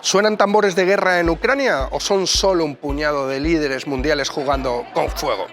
¿Suenan tambores de guerra en Ucrania o son solo un puñado de líderes mundiales jugando con fuego?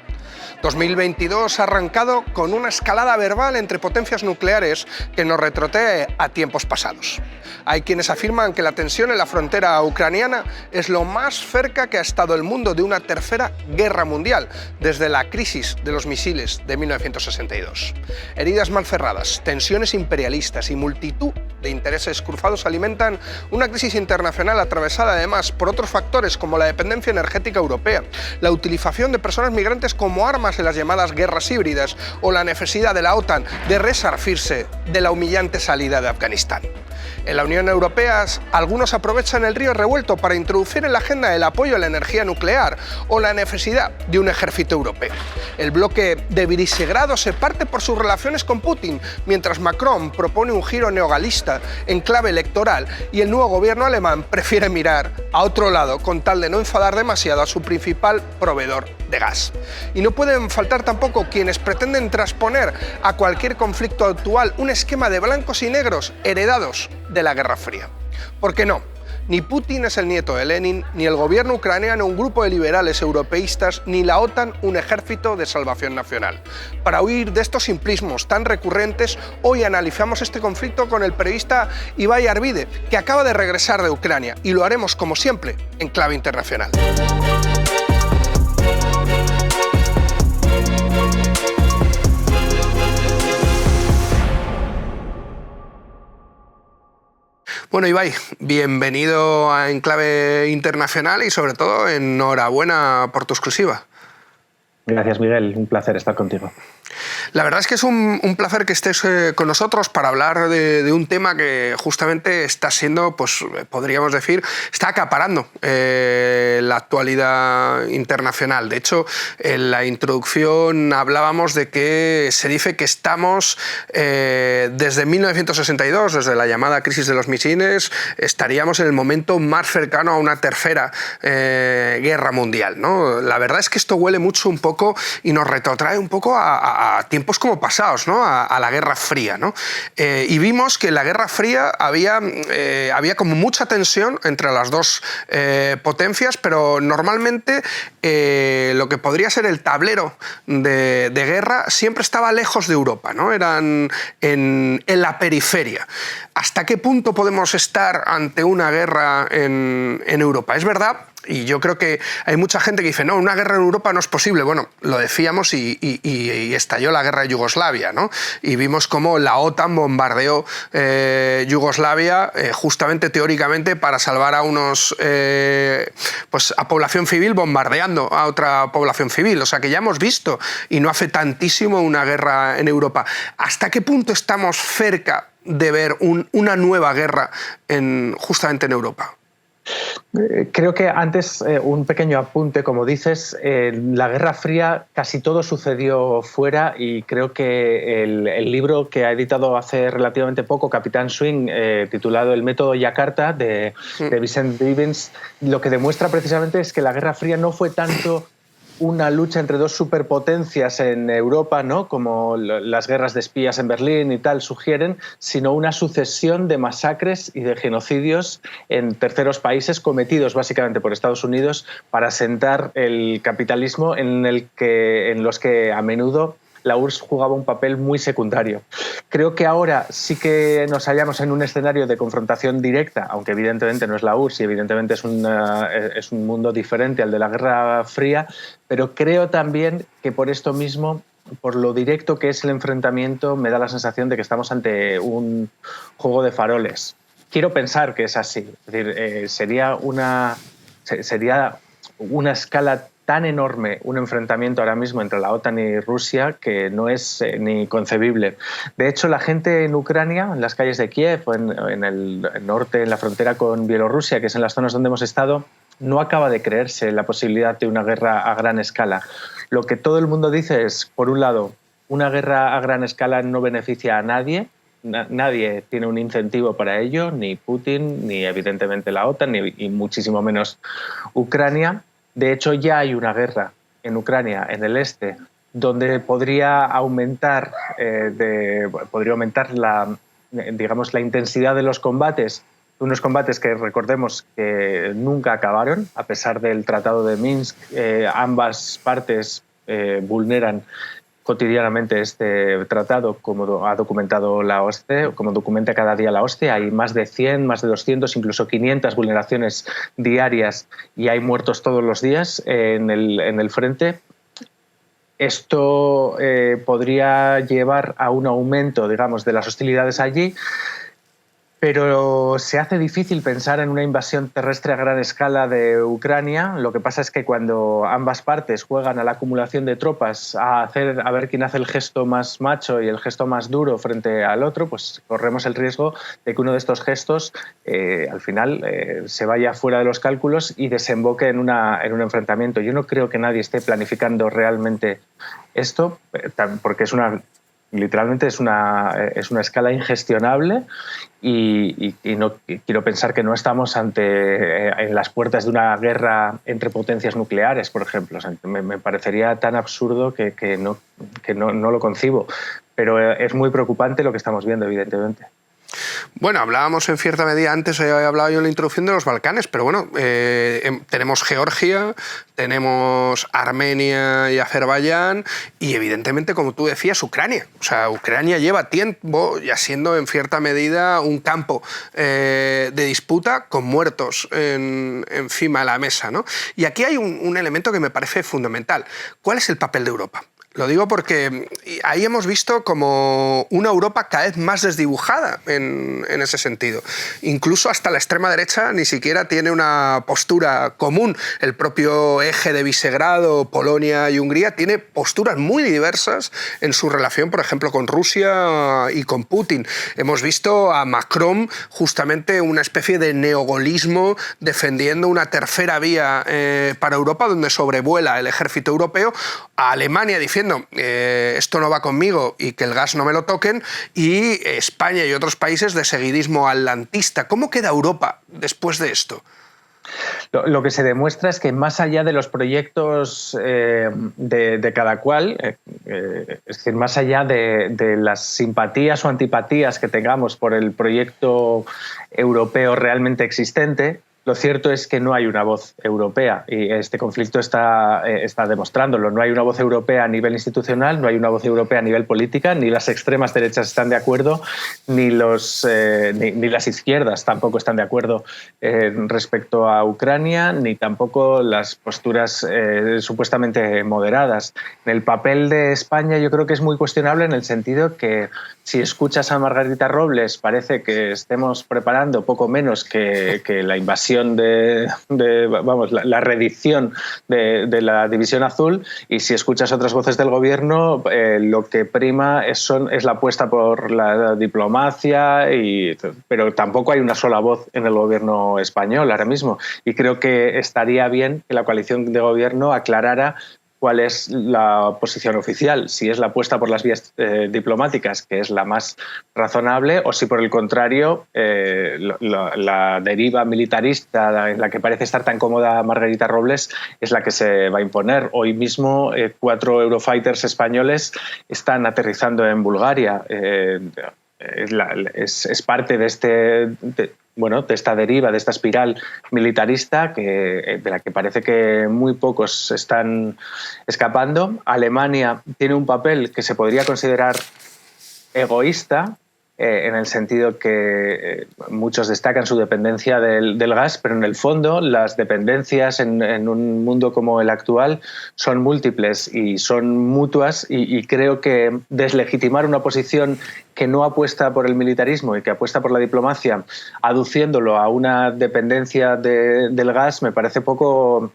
2022 ha arrancado con una escalada verbal entre potencias nucleares que nos retrotrae a tiempos pasados. Hay quienes afirman que la tensión en la frontera ucraniana es lo más cerca que ha estado el mundo de una tercera guerra mundial, desde la crisis de los misiles de 1962. Heridas mal cerradas, tensiones imperialistas y multitud de intereses cruzados alimentan una crisis internacional atravesada además por otros factores como la dependencia energética europea, la utilización de personas migrantes como armas en las llamadas guerras híbridas o la necesidad de la OTAN de resarcirse de la humillante salida de Afganistán. En la Unión Europea, algunos aprovechan el río revuelto para introducir en la agenda el apoyo a la energía nuclear o la necesidad de un ejército europeo. El bloque de Visegrado se parte por sus relaciones con Putin, mientras Macron propone un giro neogalista en clave electoral y el nuevo gobierno alemán prefiere mirar a otro lado con tal de no enfadar demasiado a su principal proveedor de gas. Y no pueden faltar tampoco quienes pretenden transponer a cualquier conflicto actual un esquema de blancos y negros heredados de la Guerra Fría. ¿Por qué no? Ni Putin es el nieto de Lenin, ni el gobierno ucraniano un grupo de liberales europeístas, ni la OTAN un ejército de salvación nacional. Para huir de estos simplismos tan recurrentes, hoy analizamos este conflicto con el periodista Ibai Arvide, que acaba de regresar de Ucrania, y lo haremos como siempre en clave internacional. Bueno, Ibai, bienvenido a Enclave Internacional y sobre todo enhorabuena por tu exclusiva. Gracias, Miguel. Un placer estar contigo. La verdad es que es un placer que estés con nosotros para hablar de un tema que justamente está siendo, pues podríamos decir, está acaparando la actualidad internacional. De hecho, en la introducción hablábamos de que se dice que estamos desde 1962, desde la llamada crisis de los misiles, estaríamos en el momento más cercano a una tercera guerra mundial, ¿no? La verdad es que esto huele mucho un poco y nos retrotrae un poco a tiempos como pasados, ¿no? A la Guerra Fría, ¿no? Y vimos que en la Guerra Fría había como mucha tensión entre las dos potencias, pero normalmente lo que podría ser el tablero de guerra siempre estaba lejos de Europa, ¿no? Eran en la periferia. ¿Hasta qué punto podemos estar ante una guerra en Europa? Es verdad. Y yo creo que hay mucha gente que dice, no, una guerra en Europa no es posible. Bueno, lo decíamos y estalló la guerra de Yugoslavia, ¿no? Y vimos cómo la OTAN bombardeó Yugoslavia justamente teóricamente para salvar a a población civil bombardeando a otra población civil. O sea que ya hemos visto, y no hace tantísimo, una guerra en Europa. ¿Hasta qué punto estamos cerca de ver una nueva guerra justamente en Europa? Creo que antes, un pequeño apunte, como dices, la Guerra Fría casi todo sucedió fuera y creo que el libro que ha editado hace relativamente poco, Capitán Swing, titulado El método Yakarta, de Vicent Divins, lo que demuestra precisamente es que la Guerra Fría no fue tanto una lucha entre dos superpotencias en Europa, ¿no?, como las guerras de espías en Berlín y tal sugieren, sino una sucesión de masacres y de genocidios en terceros países cometidos básicamente por Estados Unidos para asentar el capitalismo en los que a menudo la URSS jugaba un papel muy secundario. Creo que ahora sí que nos hallamos en un escenario de confrontación directa, aunque evidentemente no es la URSS y evidentemente es un mundo diferente al de la Guerra Fría, pero creo también que por esto mismo, por lo directo que es el enfrentamiento, me da la sensación de que estamos ante un juego de faroles. Quiero pensar que es así. Es decir, sería una escala tan enorme un enfrentamiento ahora mismo entre la OTAN y Rusia que no es ni concebible. De hecho, la gente en Ucrania, en las calles de Kiev o en el norte, en la frontera con Bielorrusia, que es en las zonas donde hemos estado, no acaba de creerse la posibilidad de una guerra a gran escala. Lo que todo el mundo dice es, por un lado, una guerra a gran escala no beneficia a nadie. Nadie tiene un incentivo para ello, ni Putin, ni evidentemente la OTAN, ni muchísimo menos Ucrania. De hecho, ya hay una guerra en Ucrania, en el este, donde podría aumentar la intensidad de los combates Unos combates que recordemos que nunca acabaron, a pesar del Tratado de Minsk. Ambas partes vulneran cotidianamente este tratado, como ha documentado la OSCE, como documenta cada día la OSCE. Hay más de 100, más de 200, incluso 500 vulneraciones diarias y hay muertos todos los días en el frente. Esto podría llevar a un aumento, digamos, de las hostilidades allí, pero se hace difícil pensar en una invasión terrestre a gran escala de Ucrania. Lo que pasa es que cuando ambas partes juegan a la acumulación de tropas, a ver quién hace el gesto más macho y el gesto más duro frente al otro, pues corremos el riesgo de que uno de estos gestos al final se vaya fuera de los cálculos y desemboque en un enfrentamiento. Yo no creo que nadie esté planificando realmente esto, porque literalmente es una escala ingestionable y no quiero pensar que no estamos en las puertas de una guerra entre potencias nucleares, por ejemplo. O sea, me parecería tan absurdo que no lo concibo. Pero es muy preocupante lo que estamos viendo, evidentemente. Bueno, hablábamos en cierta medida, antes he hablado yo en la introducción de los Balcanes, pero bueno, tenemos Georgia, tenemos Armenia y Azerbaiyán y evidentemente, como tú decías, Ucrania. O sea, Ucrania lleva tiempo ya siendo en cierta medida un campo de disputa con muertos encima de la mesa, ¿no? Y aquí hay un elemento que me parece fundamental. ¿Cuál es el papel de Europa? Lo digo porque ahí hemos visto como una Europa cada vez más desdibujada en ese sentido. Incluso hasta la extrema derecha ni siquiera tiene una postura común. El propio eje de Visegrado, Polonia y Hungría, tiene posturas muy diversas en su relación, por ejemplo, con Rusia y con Putin. Hemos visto a Macron justamente una especie de neogolismo defendiendo una tercera vía para Europa donde sobrevuela el ejército europeo, a Alemania diciendo esto no va conmigo y que el gas no me lo toquen, y España y otros países de seguidismo atlantista. ¿Cómo queda Europa después de esto? Lo que se demuestra es que más allá de los proyectos de cada cual, es decir, más allá de las simpatías o antipatías que tengamos por el proyecto europeo realmente existente, lo cierto es que no hay una voz europea y este conflicto está demostrándolo. No hay una voz europea a nivel institucional, no hay una voz europea a nivel política, ni las extremas derechas están de acuerdo, ni las izquierdas tampoco están de acuerdo respecto a Ucrania, ni tampoco las posturas supuestamente moderadas. El papel de España yo creo que es muy cuestionable en el sentido que si escuchas a Margarita Robles parece que estemos preparando poco menos que la invasión la reedición de la División Azul, y si escuchas otras voces del gobierno lo que prima es la apuesta por la diplomacia, pero tampoco hay una sola voz en el gobierno español ahora mismo, y creo que estaría bien que la coalición de gobierno aclarara cuál es la posición oficial, si es la apuesta por las vías diplomáticas, que es la más razonable, o si por el contrario la deriva militarista en la que parece estar tan cómoda Margarita Robles es la que se va a imponer. Hoy mismo 4 Eurofighters españoles están aterrizando en Bulgaria. Es parte de esta deriva, de esta espiral militarista de la que parece que muy pocos están escapando. Alemania tiene un papel que se podría considerar egoísta, en el sentido que muchos destacan su dependencia del gas, pero en el fondo las dependencias en un mundo como el actual son múltiples y son mutuas, y creo que deslegitimar una posición que no apuesta por el militarismo y que apuesta por la diplomacia, aduciéndolo a una dependencia del gas, me parece poco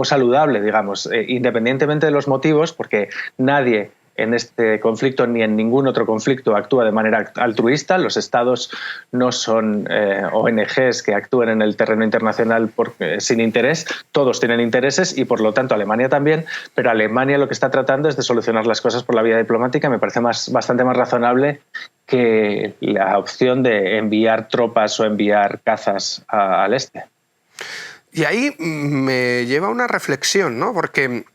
saludable, digamos, independientemente de los motivos, porque nadie en este conflicto ni en ningún otro conflicto actúa de manera altruista. Los estados no son ONGs que actúen en el terreno internacional sin interés. Todos tienen intereses y por lo tanto Alemania también, pero Alemania lo que está tratando es de solucionar las cosas por la vía diplomática. Me parece bastante más razonable que la opción de enviar tropas o enviar cazas al este. Y ahí me lleva a una reflexión, ¿no? Porque,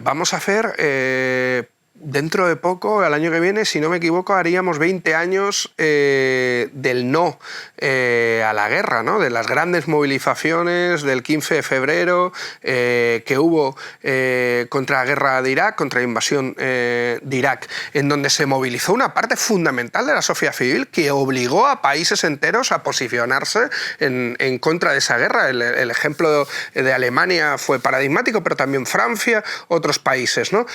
vamos a hacer Dentro de poco, el año que viene, si no me equivoco, haríamos 20 años del no a la guerra, ¿no? De las grandes movilizaciones del 15 de febrero que hubo contra la guerra de Irak, contra la invasión de Irak, en donde se movilizó una parte fundamental de la sociedad civil que obligó a países enteros a posicionarse en contra de esa guerra. El ejemplo de Alemania fue paradigmático, pero también Francia, otros países, ¿no?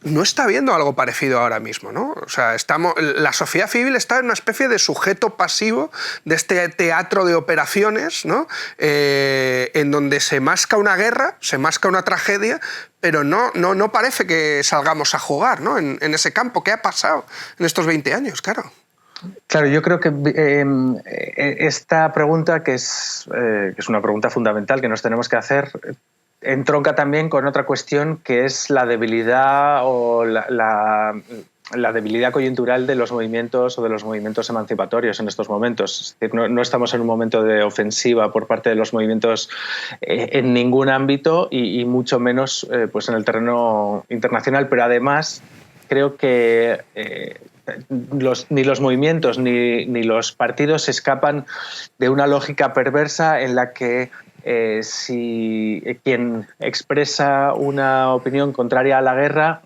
No está habiendo algo parecido ahora mismo, ¿no? O sea, la sociedad civil está en una especie de sujeto pasivo de este teatro de operaciones, ¿no? En donde se masca una guerra, se masca una tragedia, pero no parece que salgamos a jugar, ¿no? En ese campo. ¿Qué ha pasado en estos 20 años? Claro. Claro, yo creo que esta pregunta, que es una pregunta fundamental que nos tenemos que hacer, entronca también con otra cuestión, que es la debilidad o la debilidad coyuntural de los movimientos o de los movimientos emancipatorios en estos momentos. Es decir, no estamos en un momento de ofensiva por parte de los movimientos en ningún ámbito y mucho menos pues en el terreno internacional, pero además creo que ni los movimientos ni los partidos se escapan de una lógica perversa en la que si quien expresa una opinión contraria a la guerra,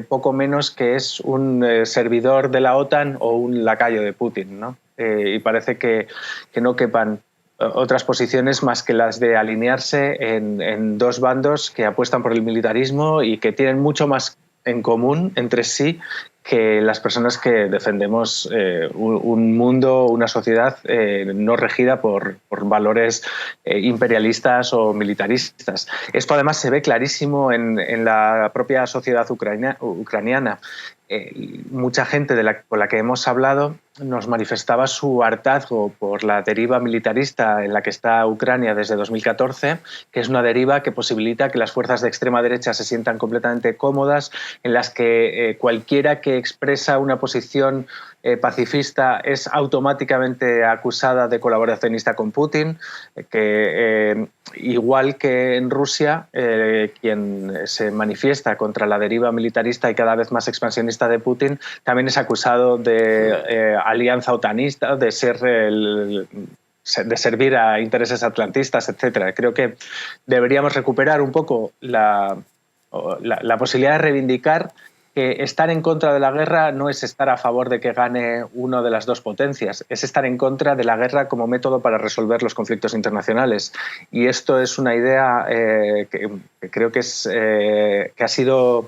poco menos que es un servidor de la OTAN o un lacayo de Putin, ¿no? Y parece que no quepan otras posiciones más que las de alinearse en dos bandos que apuestan por el militarismo y que tienen mucho más en común entre sí que las personas que defendemos un mundo, una sociedad no regida por valores imperialistas o militaristas. Esto además se ve clarísimo en la propia sociedad ucraniana. Mucha gente con la que hemos hablado nos manifestaba su hartazgo por la deriva militarista en la que está Ucrania desde 2014, que es una deriva que posibilita que las fuerzas de extrema derecha se sientan completamente cómodas, en las que cualquiera que expresa una posición pacifista es automáticamente acusada de colaboracionista con Putin, que igual que en Rusia, quien se manifiesta contra la deriva militarista y cada vez más expansionista de Putin también es acusado de alianza otanista, de servir a intereses atlantistas, etc. Creo que deberíamos recuperar un poco la posibilidad de reivindicar que estar en contra de la guerra no es estar a favor de que gane una de las dos potencias, es estar en contra de la guerra como método para resolver los conflictos internacionales. Y esto es una idea que creo que ha sido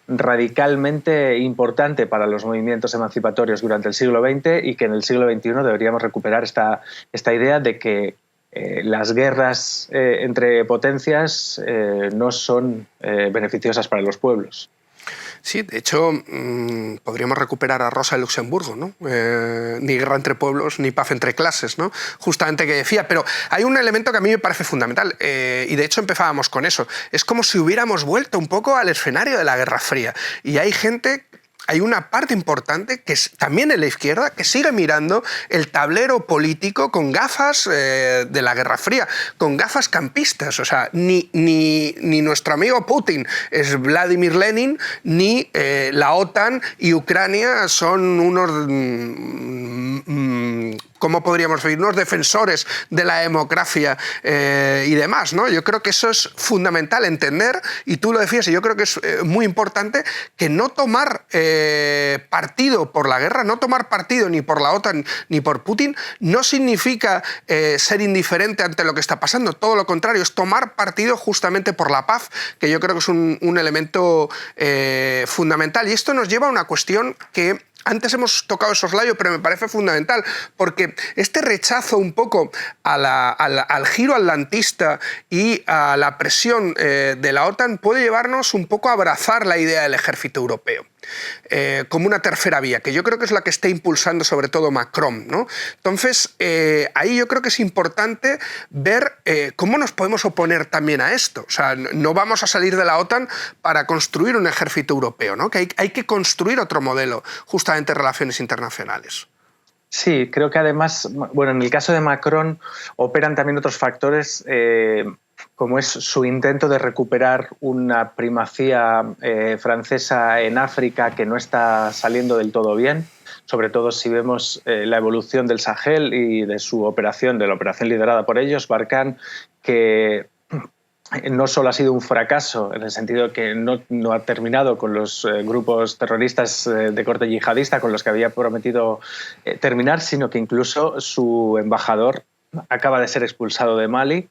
radicalmente importante para los movimientos emancipatorios durante el siglo XX y que en el siglo XXI deberíamos recuperar esta idea de que las guerras entre potencias no son beneficiosas para los pueblos. Sí, de hecho, podríamos recuperar a Rosa de Luxemburgo, ¿no? Ni guerra entre pueblos, ni paz entre clases, ¿no? Justamente que decía. Pero hay un elemento que a mí me parece fundamental, y de hecho empezábamos con eso. Es como si hubiéramos vuelto un poco al escenario de la Guerra Fría. Y hay una parte importante, que es también en la izquierda, que sigue mirando el tablero político con gafas de la Guerra Fría, con gafas campistas. O sea, ni nuestro amigo Putin es Vladimir Lenin, ni la OTAN y Ucrania son unos... ¿cómo podríamos decir? Unos defensores de la democracia y demás, ¿no? Yo creo que eso es fundamental entender, y tú lo decías, y yo creo que es muy importante, que no tomar partido por la guerra, no tomar partido ni por la OTAN ni por Putin, no significa ser indiferente ante lo que está pasando. Todo lo contrario, es tomar partido justamente por la paz, que yo creo que es un elemento fundamental. Y esto nos lleva a una cuestión que antes hemos tocado soslayo, pero me parece fundamental, porque este rechazo un poco al giro atlantista y a la presión de la OTAN puede llevarnos un poco a abrazar la idea del ejército europeo. Como una tercera vía, que yo creo que es la que está impulsando sobre todo Macron, ¿no? Entonces, ahí yo creo que es importante ver cómo nos podemos oponer también a esto. O sea, no vamos a salir de la OTAN para construir un ejército europeo, ¿no? Que hay que construir otro modelo, justamente de relaciones internacionales. Sí, creo que además, bueno, en el caso de Macron operan también otros factores como es su intento de recuperar una primacía francesa en África que no está saliendo del todo bien, sobre todo si vemos la evolución del Sahel y de de la operación liderada por ellos, Barkhane, que no solo ha sido un fracaso en el sentido de que no ha terminado con los grupos terroristas de corte yihadista con los que había prometido terminar, sino que incluso su embajador acaba de ser expulsado de Mali,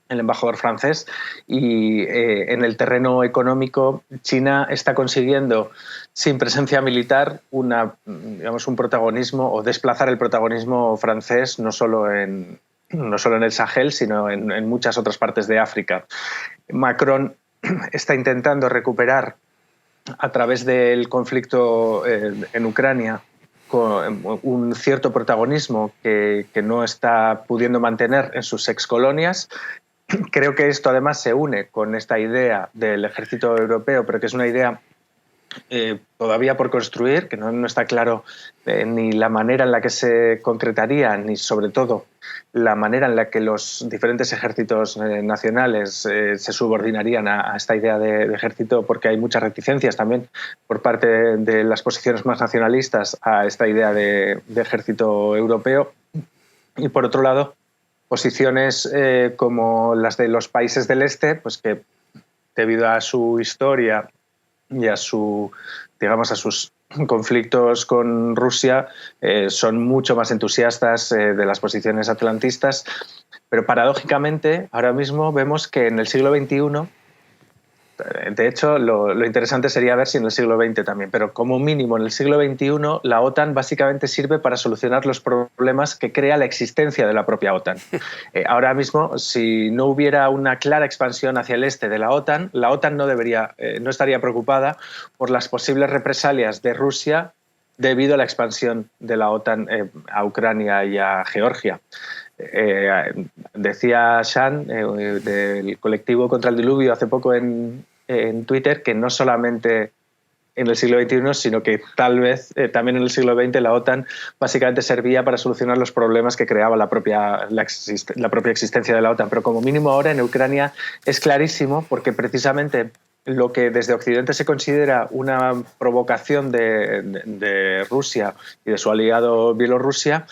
el embajador francés, y en el terreno económico China está consiguiendo, sin presencia militar, un protagonismo o desplazar el protagonismo francés no solo en el Sahel, sino en muchas otras partes de África. Macron está intentando recuperar a través del conflicto en Ucrania con un cierto protagonismo que no está pudiendo mantener en sus excolonias. Creo que esto además se une con esta idea del ejército europeo, pero que es una idea todavía por construir, que no está claro ni la manera en la que se concretaría, ni sobre todo la manera en la que los diferentes ejércitos nacionales se subordinarían a esta idea de ejército, porque hay muchas reticencias también por parte de las posiciones más nacionalistas a esta idea de ejército europeo. Y por otro lado, posiciones como las de los países del este, pues que debido a su historia y a sus conflictos con Rusia, son mucho más entusiastas de las posiciones atlantistas, pero paradójicamente ahora mismo vemos que en el siglo XXI, de hecho lo interesante sería ver si en el siglo XX también, pero como mínimo en el siglo XXI la OTAN básicamente sirve para solucionar los problemas que crea la existencia de la propia OTAN. Ahora mismo, si no hubiera una clara expansión hacia el este de la OTAN no estaría preocupada por las posibles represalias de Rusia debido a la expansión de la OTAN a Ucrania y a Georgia. Decía Shan del colectivo contra el diluvio hace poco en Twitter que no solamente en el siglo XXI, sino que tal vez también en el siglo XX la OTAN básicamente servía para solucionar los problemas que creaba la propia existencia de la OTAN. Pero como mínimo ahora en Ucrania es clarísimo, porque precisamente lo que desde Occidente se considera una provocación de Rusia y de su aliado Bielorrusia,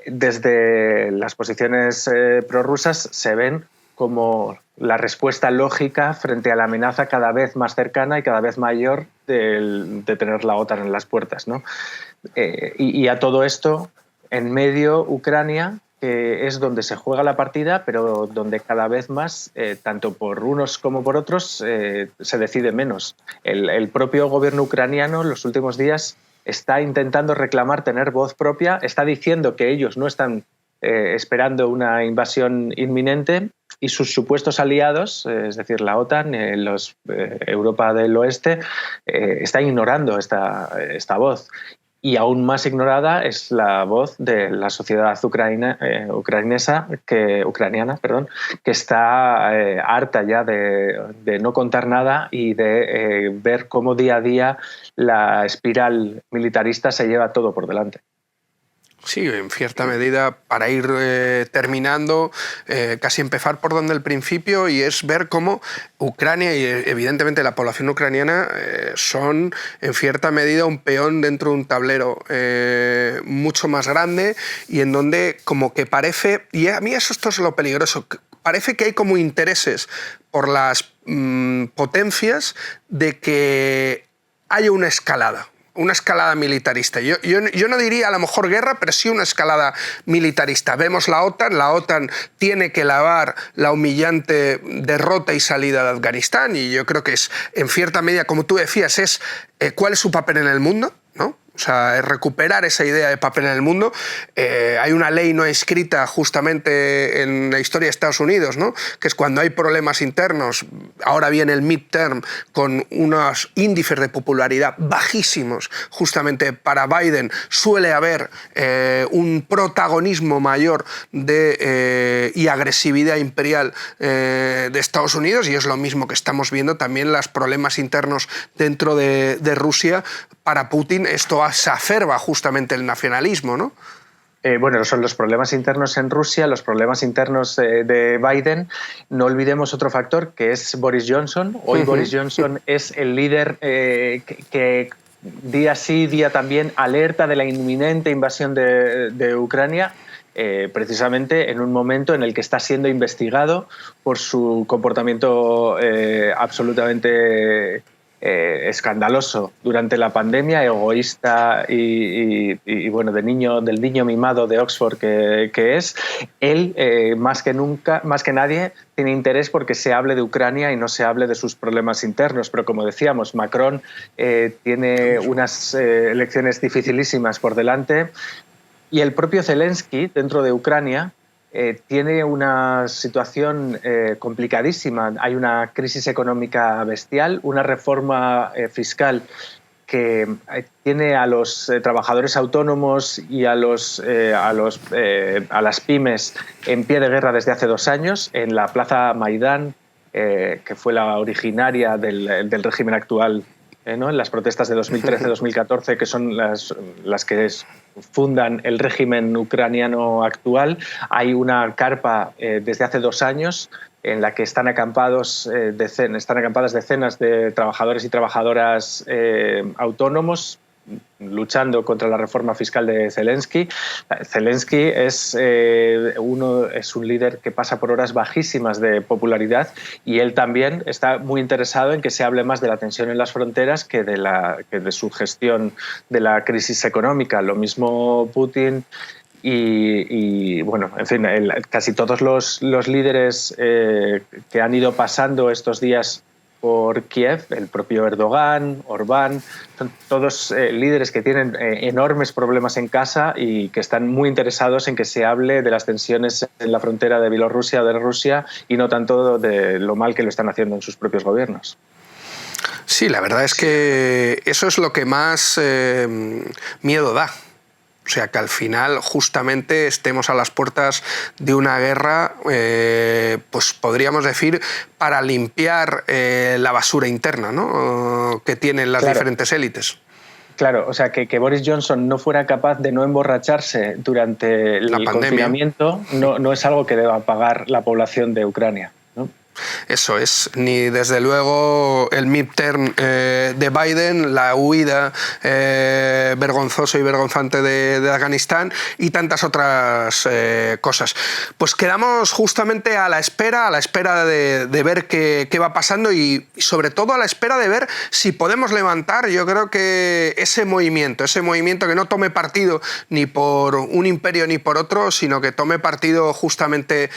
desde las posiciones prorrusas se ven como la respuesta lógica frente a la amenaza cada vez más cercana y cada vez mayor de tener la OTAN en las puertas, ¿no? Y a todo esto, en medio Ucrania, que es donde se juega la partida, pero donde cada vez más, tanto por unos como por otros, se decide menos. El propio gobierno ucraniano en los últimos días está intentando reclamar tener voz propia, está diciendo que ellos no están esperando una invasión inminente y sus supuestos aliados, es decir, la OTAN, Europa del Oeste, están ignorando esta voz. Y aún más ignorada es la voz de la sociedad ucraniana, que está harta ya de no contar nada y de ver cómo día a día la espiral militarista se lleva todo por delante. Sí, en cierta medida, para ir terminando, casi empezar por donde el principio, y es ver cómo Ucrania y evidentemente la población ucraniana son en cierta medida un peón dentro de un tablero mucho más grande, y en donde como que parece, y a mí esto es lo peligroso, parece que hay como intereses por las potencias de que haya una escalada militarista. Yo no diría a lo mejor guerra, pero sí una escalada militarista. Vemos la OTAN tiene que lavar la humillante derrota y salida de Afganistán, y yo creo que es, en cierta medida, como tú decías, es cuál es su papel en el mundo, ¿no? O sea, es recuperar esa idea de papel en el mundo. Hay una ley no escrita justamente en la historia de Estados Unidos, ¿no? Que es cuando hay problemas internos, ahora viene el midterm, con unos índices de popularidad bajísimos, justamente para Biden, suele haber un protagonismo mayor y agresividad imperial de Estados Unidos, y es lo mismo que estamos viendo también los problemas internos dentro de Rusia. Para Putin esto exacerba justamente el nacionalismo, ¿no? Bueno, son los problemas internos en Rusia, los problemas internos de Biden. No olvidemos otro factor, que es Boris Johnson. Hoy Boris Johnson es el líder que día sí, día también alerta de la inminente invasión de Ucrania, precisamente en un momento en el que está siendo investigado por su comportamiento absolutamente escandaloso durante la pandemia, egoísta y bueno, del niño mimado de Oxford que es. Él, más que nadie, tiene interés porque se hable de Ucrania y no se hable de sus problemas internos. Pero como decíamos, Macron tiene unas elecciones dificilísimas por delante, y el propio Zelensky, dentro de Ucrania, tiene una situación complicadísima. Hay una crisis económica bestial, una reforma fiscal que tiene a los trabajadores autónomos y a las pymes en pie de guerra desde hace 2 años. En la Plaza Maidán, que fue la originaria del régimen actual, ¿no? En las protestas de 2013-2014, que son las que fundan el régimen ucraniano actual, hay una carpa desde hace 2 años en la que están acampadas decenas de trabajadores y trabajadoras autónomos luchando contra la reforma fiscal de Zelensky. Zelensky es un líder que pasa por horas bajísimas de popularidad, y él también está muy interesado en que se hable más de la tensión en las fronteras que de su gestión de la crisis económica. Lo mismo Putin. Y bueno, en fin, casi todos los líderes que han ido pasando estos días por Kiev, el propio Erdogan, Orbán, son todos líderes que tienen enormes problemas en casa y que están muy interesados en que se hable de las tensiones en la frontera de Bielorrusia o de Rusia, y no tanto de lo mal que lo están haciendo en sus propios gobiernos. Sí, la verdad es que eso es lo que más miedo da. O sea, que al final justamente estemos a las puertas de una guerra, pues podríamos decir, para limpiar la basura interna, ¿no? Que tienen las diferentes élites. Claro, o sea, que Boris Johnson no fuera capaz de no emborracharse durante el confinamiento no es algo que deba pagar la población de Ucrania, ¿no? Eso es, ni desde luego el midterm de Biden, la huida vergonzosa y vergonzante de Afganistán y tantas otras cosas. Pues quedamos justamente a la espera de ver qué va pasando, y sobre todo a la espera de ver si podemos levantar, yo creo que ese movimiento que no tome partido ni por un imperio ni por otro, sino que tome partido justamente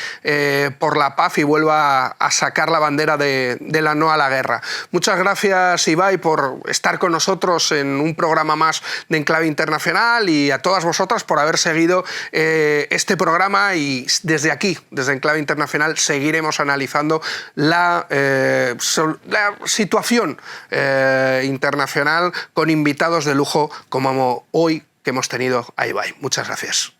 por la paz y vuelva a sacar la bandera de la no a la guerra. Muchas gracias, Ibai, por estar con nosotros en un programa más de Enclave Internacional, y a todas vosotras por haber seguido este programa, y desde aquí, desde Enclave Internacional, seguiremos analizando la situación internacional con invitados de lujo como hoy que hemos tenido a Ibai. Muchas gracias.